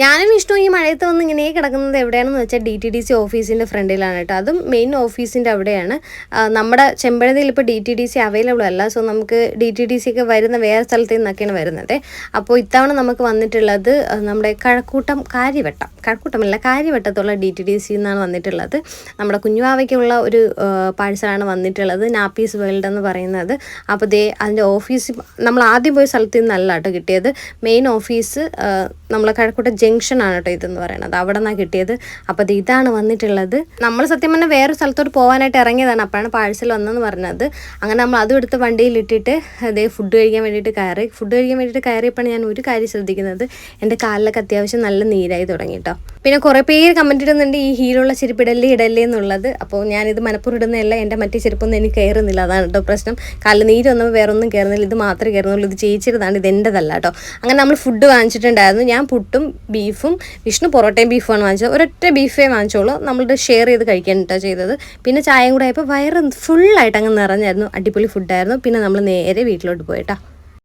ഞാനും വിഷ്ണു ഈ മഴയത്ത് വന്ന് ഇങ്ങനെ കിടക്കുന്നത് എവിടെയാണെന്ന് വെച്ചാൽ DTDC ഓഫീസിൻ്റെ ഫ്രണ്ടിലാണ് കേട്ടോ. അതും മെയിൻ ഓഫീസിൻ്റെ അവിടെയാണ്. നമ്മുടെ ചെമ്പഴന്തിയിൽ ഇപ്പോൾ DTDC അവൈലബിൾ അല്ല. സോ നമുക്ക് DTDC ഒക്കെ വരുന്ന വേറെ സ്ഥലത്ത് നിന്നൊക്കെയാണ് വരുന്നത്. അപ്പോൾ ഇത്തവണ നമുക്ക് വന്നിട്ടുള്ളത് നമ്മുടെ കാര്യവട്ടത്തുള്ള DTDC എന്നാണ് വന്നിട്ടുള്ളത്. നമ്മുടെ കുഞ്ഞുവാവയ്ക്കുള്ള ഒരു പാഴ്സലാണ് വന്നിട്ടുള്ളത്, നാപ്പീസ് വേൾഡ് എന്ന് പറയുന്നത്. അപ്പോൾ അതിൻ്റെ ഓഫീസ് നമ്മൾ ആദ്യം പോയ സ്ഥലത്ത് നിന്നല്ല കേട്ടോ കിട്ടിയത്. മെയിൻ ഓഫീസ് നമ്മളെ കഴക്കൂട്ടം ജംഗ്ഷനാണ് കേട്ടോ ഇതെന്ന് പറയുന്നത്, അവിടെ നിന്നാണ് കിട്ടിയത്. അപ്പോൾ ഇതാണ് വന്നിട്ടുള്ളത്. നമ്മൾ സത്യം പറഞ്ഞാൽ വേറെ സ്ഥലത്തോട്ട് പോകാനായിട്ട് ഇറങ്ങിയതാണ്, അപ്പോഴാണ് പാഴ്സൽ വന്നതെന്ന് പറഞ്ഞത്. അങ്ങനെ നമ്മൾ അതും എടുത്ത് വണ്ടിയിലിട്ടിട്ട് ഫുഡ് കഴിക്കാൻ വേണ്ടിയിട്ട് കയറിയപ്പോഴാണ് ഞാൻ ഒരു കാര്യം ശ്രദ്ധിക്കുന്നത്, എൻ്റെ കാലിലൊക്കെ അത്യാവശ്യം നല്ല നീരായി തുടങ്ങി കേട്ടോ. പിന്നെ കുറേ പേര് കമൻറ്റ് ഇടുന്നുണ്ട് ഈ ഹീലുള്ള ചെരുപ്പ് ഇടല്ലേ എന്നുള്ളത്. അപ്പോൾ ഞാനിത് മനപ്പൂർവ്വം ഇടുന്നതല്ല, എൻ്റെ മറ്റേ ചെരുപ്പൊന്നും എനിക്ക് കയറുന്നില്ല, അതാണ് കേട്ടോ പ്രശ്നം. കാലിൽ നീര് വന്നപ്പോൾ വേറെ ഒന്നും കയറുന്നില്ല, ഇത് മാത്രമേ കയറുന്നുള്ളൂ. ഇത് ചേച്ചിരുതാണ്, ഇത് എൻ്റെതല്ല കേട്ടോ. അങ്ങനെ നമ്മൾ ഫുഡ് വാങ്ങിച്ചിട്ടുണ്ടായിരുന്നു. ഞാൻ പുട്ടും ബീഫും, വിഷ്ണു പൊറോട്ടയും ബീഫുമാണ് വാങ്ങിച്ചത്. ഒരൊറ്റ ബീഫേ വാങ്ങിച്ചോളൂ, നമ്മളുടെ ഷെയർ ചെയ്ത് കഴിക്കാൻ കേട്ടോ ചെയ്തത്. പിന്നെ ചായയും കൂടെ ആയപ്പോൾ വയറ് ഫുള്ളായിട്ട് അങ്ങ് നിറഞ്ഞായിരുന്നു. അടിപൊളി ഫുഡായിരുന്നു. പിന്നെ നമ്മൾ നേരെ വീട്ടിലോട്ട് പോയിട്ടാ.